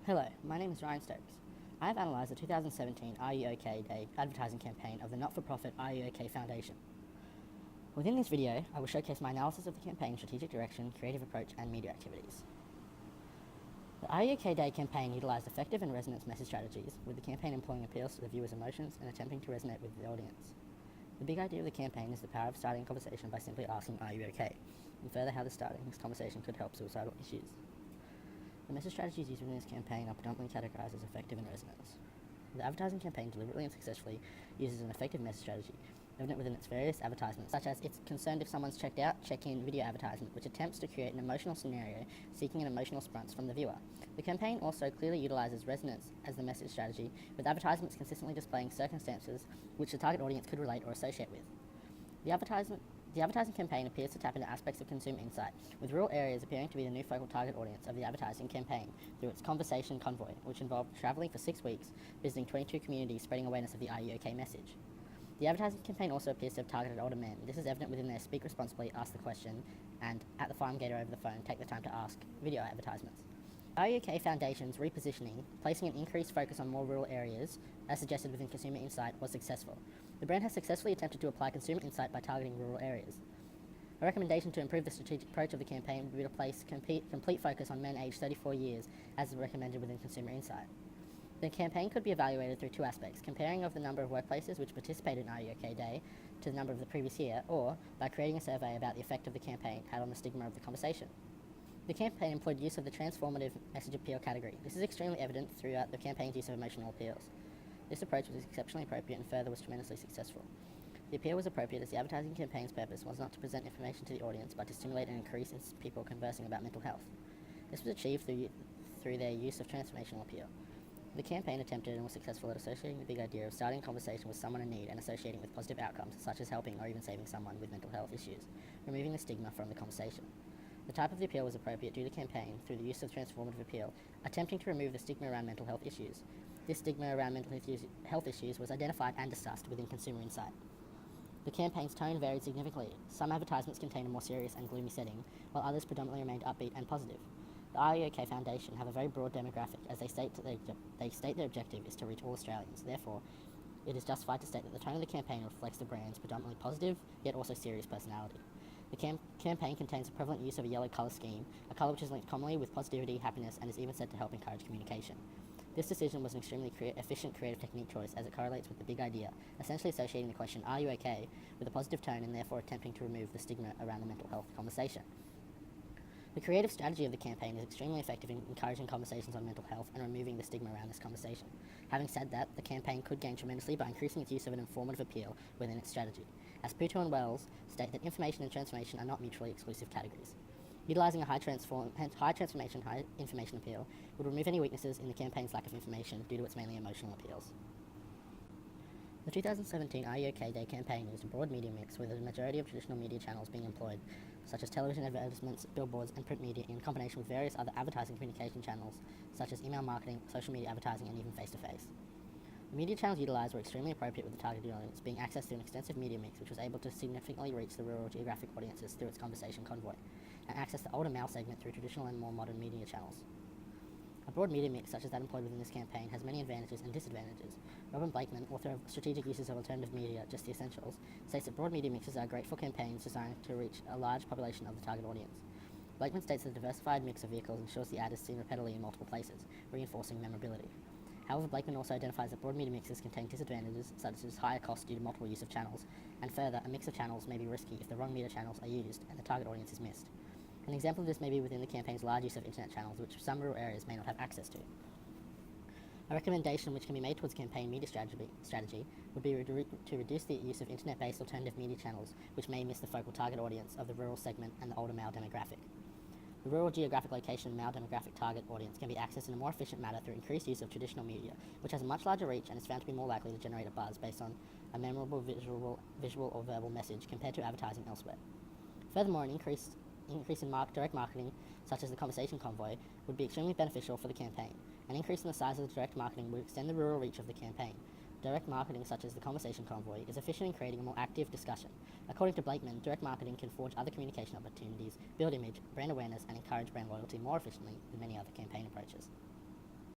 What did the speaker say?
Hello, my name is Ryan Stokes. I have analysed the 2017 Are You OK Day advertising campaign of the not-for-profit Are You OK Foundation. Within this video, I will showcase my analysis of the campaign's strategic direction, creative approach, and media activities. The Are You OK Day campaign utilised effective and resonance message strategies, with the campaign employing appeals to the viewer's emotions and attempting to resonate with the audience. The big idea of the campaign is the power of starting a conversation by simply asking, "Are you okay?" and further how the starting this conversation could help suicidal issues. The message strategies used within this campaign are predominantly categorised as effective and resonance. The advertising campaign deliberately and successfully uses an effective message strategy, evident within its various advertisements, such as it's concerned if someone's checked out, check-in video advertisement, which attempts to create an emotional scenario seeking an emotional response from the viewer. The campaign also clearly utilises resonance as the message strategy, with advertisements consistently displaying circumstances which the target audience could relate or associate with. The advertising campaign appears to tap into aspects of consumer insight, with rural areas appearing to be the new focal target audience of the advertising campaign through its conversation convoy, which involved travelling for 6 weeks, visiting 22 communities, spreading awareness of the Are You OK message. The advertising campaign also appears to have targeted older men. This is evident within their speak responsibly, ask the question, and at the farm gate or over the phone, take the time to ask video advertisements. Are You OK Foundation's repositioning, placing an increased focus on more rural areas, as suggested within Consumer Insight, was successful. The brand has successfully attempted to apply consumer insight by targeting rural areas. A recommendation to improve the strategic approach of the campaign would be to place complete focus on men aged 34 years, as recommended within Consumer Insight. The campaign could be evaluated through two aspects: comparing of the number of workplaces which participated in Are You OK Day to the number of the previous year, or by creating a survey about the effect of the campaign had on the stigma of the conversation. The campaign employed use of the transformative message appeal category. This is extremely evident throughout the campaign's use of emotional appeals. This approach was exceptionally appropriate and further was tremendously successful. The appeal was appropriate as the advertising campaign's purpose was not to present information to the audience, but to stimulate and increase in people conversing about mental health. This was achieved through their use of transformational appeal. The campaign attempted and was successful at associating the big idea of starting a conversation with someone in need and associating with positive outcomes, such as helping or even saving someone with mental health issues, removing the stigma from the conversation. The type of the appeal was appropriate due to the campaign, through the use of transformative appeal, attempting to remove the stigma around mental health issues. This stigma around mental health issues was identified and discussed within Consumer Insight. The campaign's tone varied significantly. Some advertisements contained a more serious and gloomy setting, while others predominantly remained upbeat and positive. The Are You OK Foundation have a very broad demographic, as they state their objective is to reach all Australians. Therefore, it is justified to state that the tone of the campaign reflects the brand's predominantly positive, yet also serious personality. The campaign contains a prevalent use of a yellow colour scheme, a colour which is linked commonly with positivity, happiness, and is even said to help encourage communication. This decision was an extremely efficient creative technique choice, as it correlates with the big idea, essentially associating the question, "Are you okay?" with a positive tone and therefore attempting to remove the stigma around the mental health conversation. The creative strategy of the campaign is extremely effective in encouraging conversations on mental health and removing the stigma around this conversation. Having said that, the campaign could gain tremendously by increasing its use of an informative appeal within its strategy, as Puto and Wells state that information and transformation are not mutually exclusive categories. Utilising a high transformation, high information appeal would remove any weaknesses in the campaign's lack of information due to its mainly emotional appeals. The 2017 Are You OK Day campaign used a broad media mix, with a majority of traditional media channels being employed, such as television advertisements, billboards, and print media, in combination with various other advertising communication channels, such as email marketing, social media advertising, and even face-to-face. The media channels utilised were extremely appropriate with the targeted audience, being access to an extensive media mix which was able to significantly reach the rural geographic audiences through its conversation convoy, and access the older male segment through traditional and more modern media channels. A broad media mix such as that employed within this campaign has many advantages and disadvantages. Robin Blakeman, author of Strategic Uses of Alternative Media, Just the Essentials, states that broad media mixes are great for campaigns designed to reach a large population of the target audience. Blakeman states that a diversified mix of vehicles ensures the ad is seen repeatedly in multiple places, reinforcing memorability. However, Blakeman also identifies that broad media mixes contain disadvantages such as higher costs due to multiple use of channels, and further, a mix of channels may be risky if the wrong media channels are used and the target audience is missed. An example of this may be within the campaign's large use of internet channels, which some rural areas may not have access to. A recommendation which can be made towards campaign media strategy would be to reduce the use of internet-based alternative media channels, which may miss the focal target audience of the rural segment and the older male demographic. The rural geographic location male demographic target audience can be accessed in a more efficient manner through increased use of traditional media, which has a much larger reach and is found to be more likely to generate a buzz based on a memorable visual or verbal message compared to advertising elsewhere. Furthermore, an increase in direct marketing, such as the conversation convoy, would be extremely beneficial for the campaign. An increase in the size of the direct marketing would extend the rural reach of the campaign. Direct marketing, such as the conversation convoy, is efficient in creating a more active discussion. According to Blakeman, direct marketing can forge other communication opportunities, build image, brand awareness, and encourage brand loyalty more efficiently than many other campaign approaches.